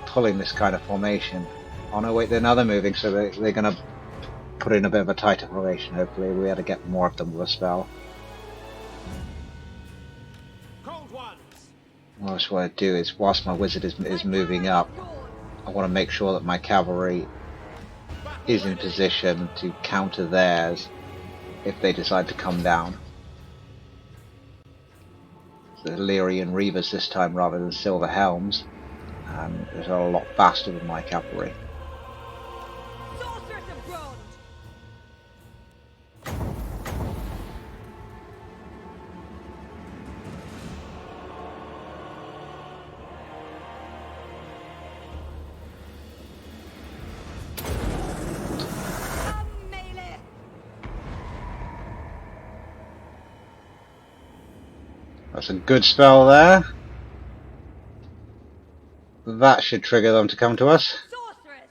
pulling this kind of formation. Oh no, wait, they're now they're moving, so they're going to put in a bit of a tighter formation. Hopefully, we ought to get more of them with a spell. Cold ones. What I just want to do is, whilst my wizard is moving up, I want to make sure that my cavalry is in position to counter theirs if they decide to come down. The Illyrian Reavers this time rather than Silver Helms, and they're a lot faster than my cavalry. Sorcerers of bronze. A melee. That's a good spell there. That should trigger them to come to us. Sorceress.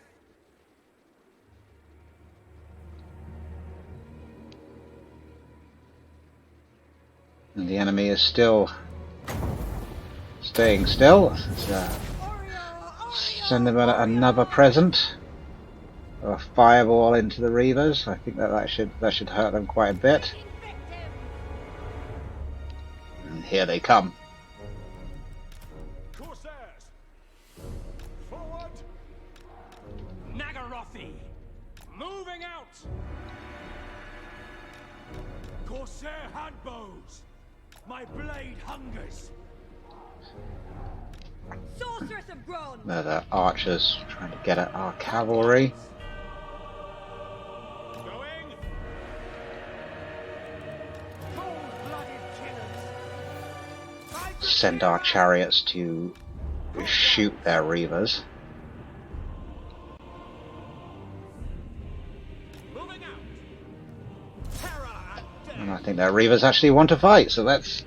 And the enemy is still staying still. Let's send them another present. A fireball into the Reavers. I think that should hurt them quite a bit. And here they come. Corsairs. Forward. Nagarothi. Moving out. Corsair handbows. My blade hungers. Sorceress of bronze. They're the archers trying to get at our cavalry. Going. Cold-blooded killers. Send our chariots to shoot their Reavers. Moving out. Terror and death. And I think their Reavers actually want to fight, so let's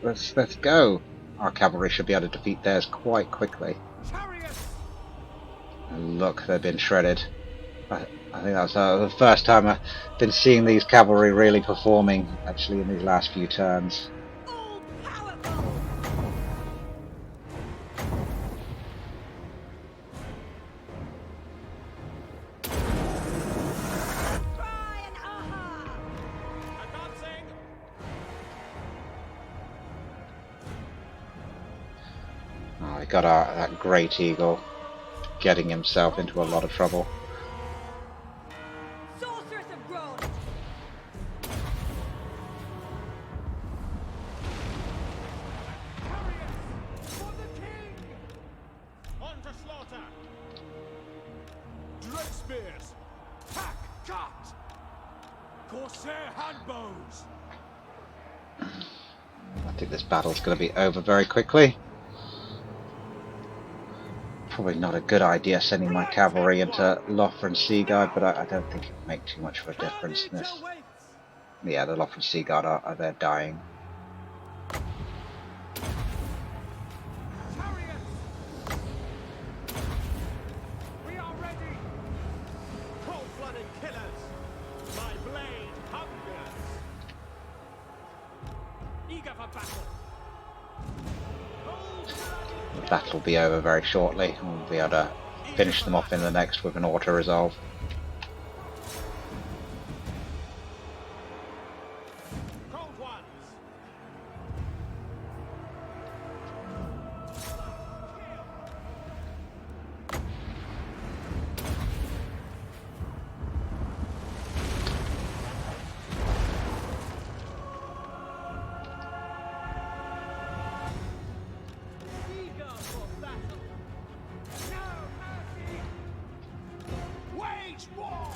go. Our cavalry should be able to defeat theirs quite quickly. Chariots. And look, they've been shredded. I think that's the first time I've been seeing these cavalry really performing, actually, in these last few turns. All powerful. Cry and aha. Advancing. Oh, we got that Great Eagle getting himself into a lot of trouble. Sorceress of bronze. Chariots for the king. On to slaughter. Dread spears. Hack cut. Corsair handbows. I think this battle's going to be over very quickly. Probably not a good idea sending my cavalry into Lothar and Seaguard, but I don't think it will make too much of a difference in this. Yeah, the Lothar and Seaguard are they're dying. Chariots. We are ready. Cold-blooded killers. My blade hungers. Eager for battle. The battle will be over very shortly. We'll be able to finish them off in the next with an auto-resolve. Cold ones. Eager for battle. No mercy. Wage war.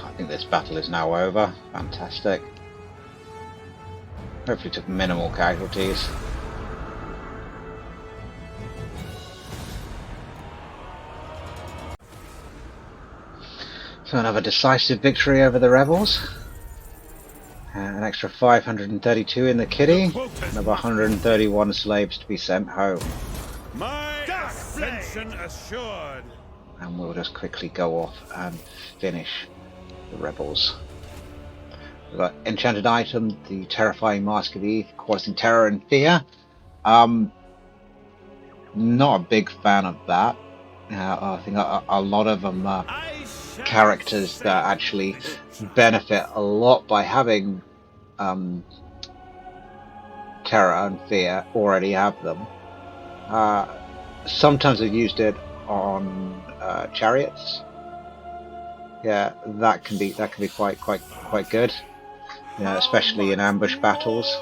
I think this battle is now over. Fantastic. Hopefully took minimal casualties. So another decisive victory over the rebels. An extra 532 in the kitty. Another 131 slaves to be sent home. My ascension assured. And we'll just quickly go off and finish the rebels. We've got enchanted item, the terrifying mask of Eve, causing terror and fear. Not a big fan of that. I think a lot of them are characters that actually benefit a lot by having terror and fear already have them. Sometimes I've used it on chariots. Yeah, that can be quite good. Yeah, especially in ambush battles.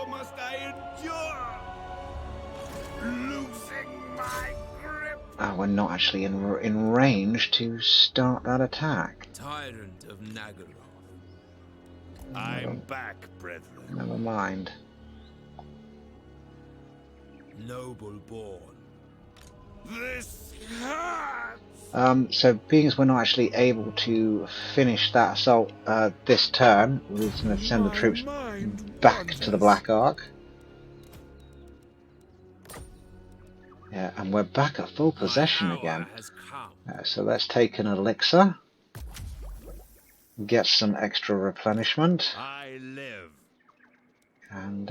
We're not actually in range to start that attack. Tyrant of Nagaroth. I'm back, brethren. Never mind. Noble born. This hurts. So being as we're not actually able to finish that assault this turn, we're going to send the troops back to the Black Ark. Yeah, and we're back at full possession again. So let's take an elixir, get some extra replenishment, I live. and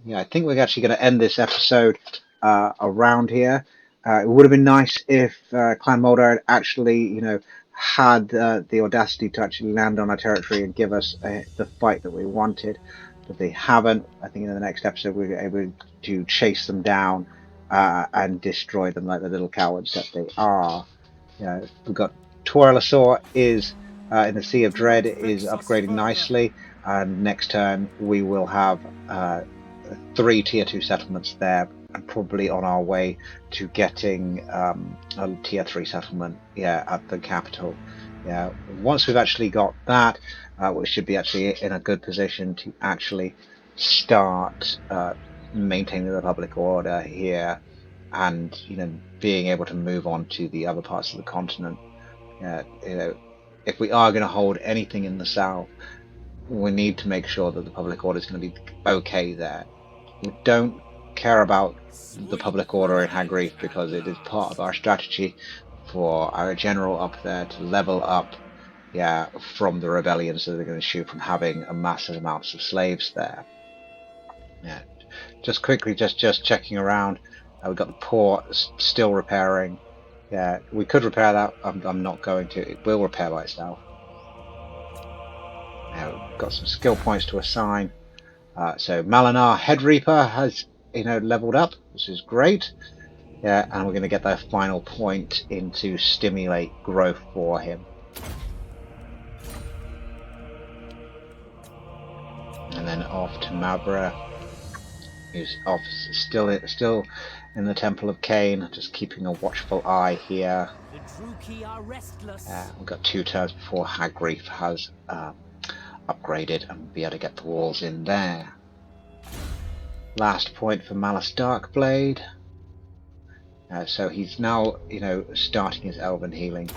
yeah, I think we're actually going to end this episode around here. It would have been nice if Clan Moldar had actually, had the audacity to actually land on our territory and give us the fight that we wanted. But they haven't. I think in the next episode we're able to chase them down and destroy them like the little cowards that they are. We've got Totalwar is in the Sea of Dread is upgrading nicely, and next turn we will have 3 tier 2 settlements there, and probably on our way to getting a tier 3 settlement at the capital. Once we've actually got that, we should be actually in a good position to actually start maintaining the public order here, and being able to move on to the other parts of the continent. If we are going to hold anything in the south, we need to make sure that the public order is going to be okay there. We don't care about the public order in Hag Graef because it is part of our strategy for our general up there to level up from the rebellions that they're going to shoot from having a massive amounts of slaves there. Just quickly, just checking around. We've got the port still repairing. We could repair that. I'm not going to. It will repair by itself. We've got some skill points to assign. So Malinar Head Reaper has leveled up, which is great. And we're going to get that final point into stimulate growth for him. And then off to Mabra, who's off still in the Temple of Cain, just keeping a watchful eye here. The Druki are restless. We've got 2 turns before Hag Graef has upgraded and be able to get the walls in there. Last point for Malus Darkblade. So he's now, starting his Elven healing.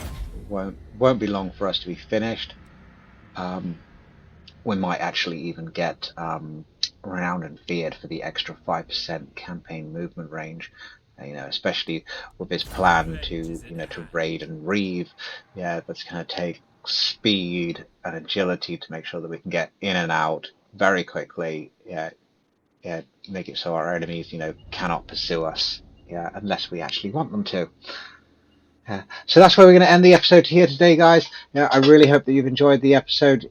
Won't be long for us to be finished. We might actually even get renowned and feared for the extra 5% campaign movement range. Especially with his plan to raid and reave. That's going to take speed and agility to make sure that we can get in and out very quickly. Make it so our enemies, cannot pursue us. Unless we actually want them to. So that's where we're going to end the episode here today, guys. I really hope that you've enjoyed the episode.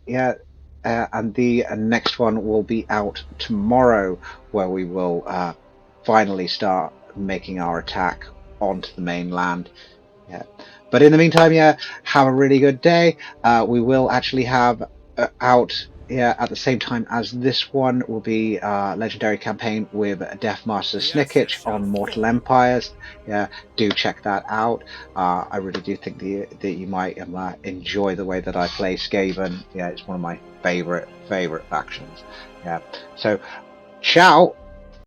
And the next one will be out tomorrow, where we will finally start making our attack onto the mainland. But in the meantime, have a really good day. We will actually have out Yeah, at the same time as this one will be legendary campaign with Deathmaster The ashes Snickich shall on Mortal fall. Empires. Yeah, do check that out. I really do think that you might enjoy the way that I play Skaven. Yeah, it's one of my favorite factions. Yeah, so ciao.